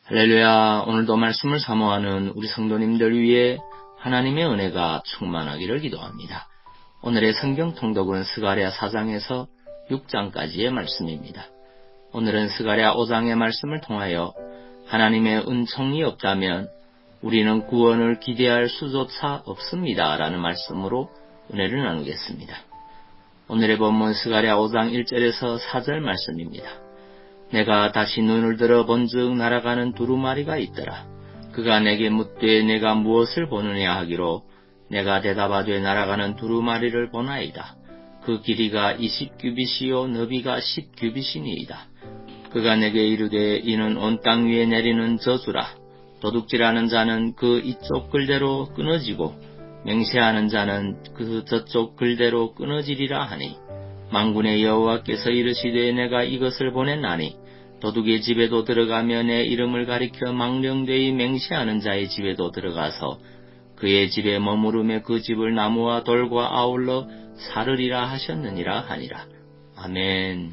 할렐루야. 오늘도 말씀을 사모하는 우리 성도님들 위해 하나님의 은혜가 충만하기를 기도합니다. 오늘의 성경 통독은 스가랴 4장에서 6장까지의 말씀입니다. 오늘은 스가랴 5장의 말씀을 통하여 하나님의 은총이 없다면 우리는 구원을 기대할 수조차 없습니다 라는 말씀으로 은혜를 나누겠습니다. 오늘의 본문 스가랴 5장 1절에서 4절 말씀입니다. 내가 다시 눈을 들어 본즉 날아가는 두루마리가 있더라. 그가 내게 묻되 내가 무엇을 보느냐 하기로 내가 대답하되 날아가는 두루마리를 보나이다. 그 길이가 20규빗이요 너비가 10규빗이니이다. 그가 내게 이르되 이는 온 땅 위에 내리는 저주라. 도둑질하는 자는 그 이쪽 글대로 끊어지고 맹세하는 자는 그 저쪽 글대로 끊어지리라 하니 만군의 여호와께서 이르시되 내가 이것을 보냈나니 도둑의 집에도 들어가며 내 이름을 가리켜 망령되이 맹세하는 자의 집에도 들어가서 그의 집에 머무르며 그 집을 나무와 돌과 아울러 사르리라 하셨느니라 하니라. 아멘.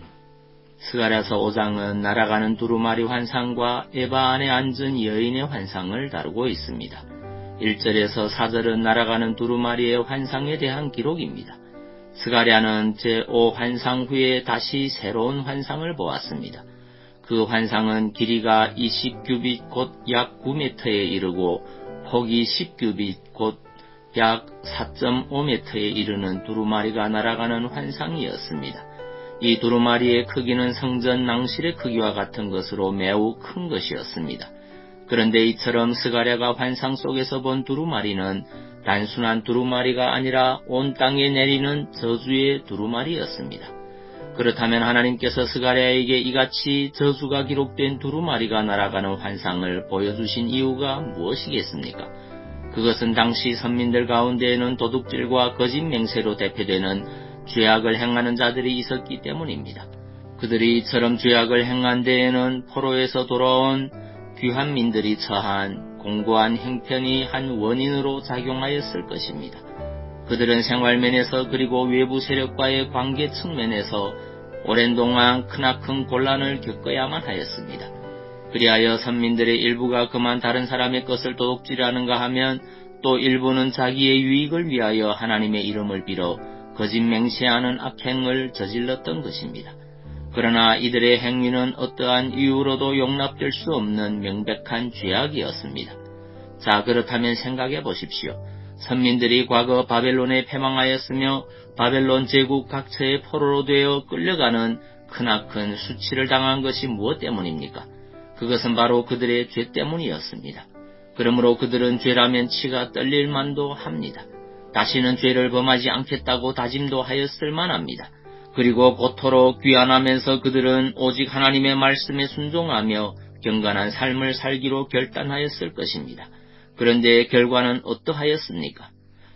스가랴서 5장은 날아가는 두루마리 환상과 에바 안에 앉은 여인의 환상을 다루고 있습니다. 1절에서 4절은 날아가는 두루마리의 환상에 대한 기록입니다. 스가랴는 제5환상 후에 다시 새로운 환상을 보았습니다. 그 환상은 길이가 20규빗 곧 약 9m에 이르고 폭이 10규빗 곧 약 4.5m에 이르는 두루마리가 날아가는 환상이었습니다. 이 두루마리의 크기는 성전 낭실의 크기와 같은 것으로 매우 큰 것이었습니다. 그런데 이처럼 스가랴가 환상 속에서 본 두루마리는 단순한 두루마리가 아니라 온 땅에 내리는 저주의 두루마리였습니다. 그렇다면 하나님께서 스가랴에게 이같이 저주가 기록된 두루마리가 날아가는 환상을 보여주신 이유가 무엇이겠습니까? 그것은 당시 선민들 가운데에는 도둑질과 거짓 맹세로 대표되는 죄악을 행하는 자들이 있었기 때문입니다. 그들이 이처럼 죄악을 행한 데에는 포로에서 돌아온 귀한 민들이 처한 공고한 형편이 한 원인으로 작용하였을 것입니다. 그들은 생활면에서 그리고 외부 세력과의 관계 측면에서 오랜 동안 크나큰 곤란을 겪어야만 하였습니다. 그리하여 선민들의 일부가 그만 다른 사람의 것을 도둑질하는가 하면 또 일부는 자기의 유익을 위하여 하나님의 이름을 빌어 거짓 맹세하는 악행을 저질렀던 것입니다. 그러나 이들의 행위는 어떠한 이유로도 용납될 수 없는 명백한 죄악이었습니다. 자, 그렇다면 생각해 보십시오. 선민들이 과거 바벨론에 패망하였으며 바벨론 제국 각처의 포로로 되어 끌려가는 크나큰 수치를 당한 것이 무엇 때문입니까? 그것은 바로 그들의 죄 때문이었습니다. 그러므로 그들은 죄라면 치가 떨릴 만도 합니다. 다시는 죄를 범하지 않겠다고 다짐도 하였을 만합니다. 그리고 고토록 귀환하면서 그들은 오직 하나님의 말씀에 순종하며 경건한 삶을 살기로 결단하였을 것입니다. 그런데 결과는 어떠하였습니까?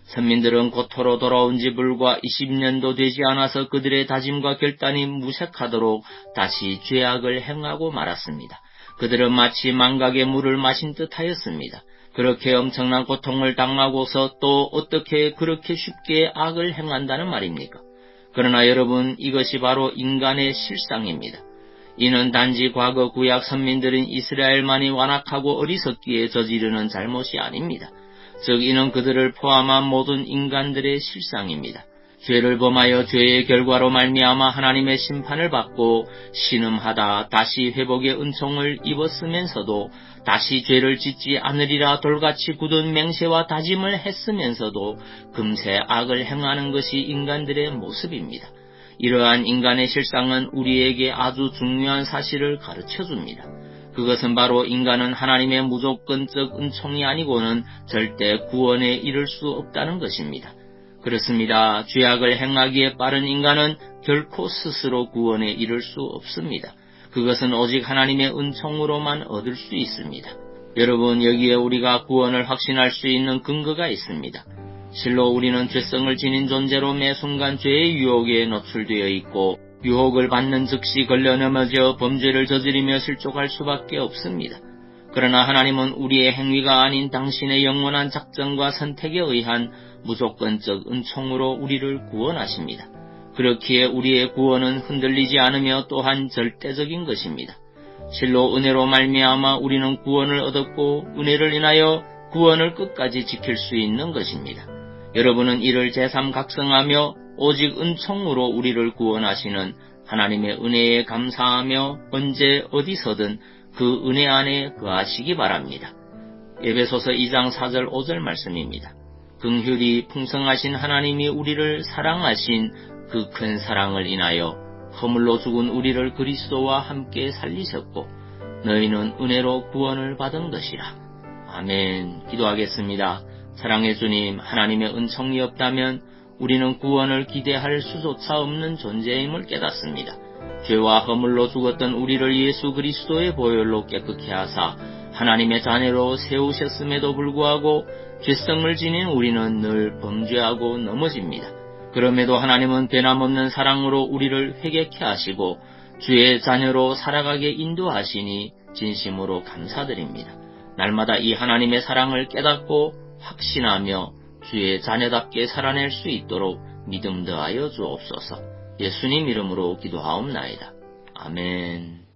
선민들은 고토로 돌아온 지 불과 20년도 되지 않아서 그들의 다짐과 결단이 무색하도록 다시 죄악을 행하고 말았습니다. 그들은 마치 망각의 물을 마신 듯 하였습니다. 그렇게 엄청난 고통을 당하고서 또 어떻게 그렇게 쉽게 악을 행한다는 말입니까? 그러나 여러분, 이것이 바로 인간의 실상입니다. 이는 단지 과거 구약 선민들인 이스라엘만이 완악하고 어리석기에 저지르는 잘못이 아닙니다. 즉 이는 그들을 포함한 모든 인간들의 실상입니다. 죄를 범하여 죄의 결과로 말미암아 하나님의 심판을 받고 신음하다 다시 회복의 은총을 입었으면서도 다시 죄를 짓지 않으리라 돌같이 굳은 맹세와 다짐을 했으면서도 금세 악을 행하는 것이 인간들의 모습입니다. 이러한 인간의 실상은 우리에게 아주 중요한 사실을 가르쳐줍니다. 그것은 바로 인간은 하나님의 무조건적 은총이 아니고는 절대 구원에 이를 수 없다는 것입니다. 그렇습니다. 죄악을 행하기에 빠른 인간은 결코 스스로 구원에 이를 수 없습니다. 그것은 오직 하나님의 은총으로만 얻을 수 있습니다. 여러분, 여기에 우리가 구원을 확신할 수 있는 근거가 있습니다. 실로 우리는 죄성을 지닌 존재로 매 순간 죄의 유혹에 노출되어 있고 유혹을 받는 즉시 걸려 넘어져 범죄를 저지르며 실족할 수밖에 없습니다. 그러나 하나님은 우리의 행위가 아닌 당신의 영원한 작정과 선택에 의한 무조건적 은총으로 우리를 구원하십니다. 그렇기에 우리의 구원은 흔들리지 않으며 또한 절대적인 것입니다. 실로 은혜로 말미암아 우리는 구원을 얻었고 은혜를 인하여 구원을 끝까지 지킬 수 있는 것입니다. 여러분은 이를 제삼각성하며 오직 은총으로 우리를 구원하시는 하나님의 은혜에 감사하며 언제 어디서든 그 은혜 안에 거하시기 바랍니다. 에베소서 2장 4절 5절 말씀입니다. 긍휼이 풍성하신 하나님이 우리를 사랑하신 그 큰 사랑을 인하여 허물로 죽은 우리를 그리스도와 함께 살리셨고 너희는 은혜로 구원을 받은 것이라. 아멘. 기도하겠습니다. 사랑의 주님, 하나님의 은총이 없다면 우리는 구원을 기대할 수조차 없는 존재임을 깨닫습니다. 죄와 허물로 죽었던 우리를 예수 그리스도의 보혈로 깨끗게 하사 하나님의 자녀로 세우셨음에도 불구하고 죄성을 지닌 우리는 늘 범죄하고 넘어집니다. 그럼에도 하나님은 변함없는 사랑으로 우리를 회개케 하시고 주의 자녀로 살아가게 인도하시니 진심으로 감사드립니다. 날마다 이 하나님의 사랑을 깨닫고 확신하며 주의 자녀답게 살아낼 수 있도록 믿음 더하여 주옵소서. 예수님 이름으로 기도하옵나이다. 아멘.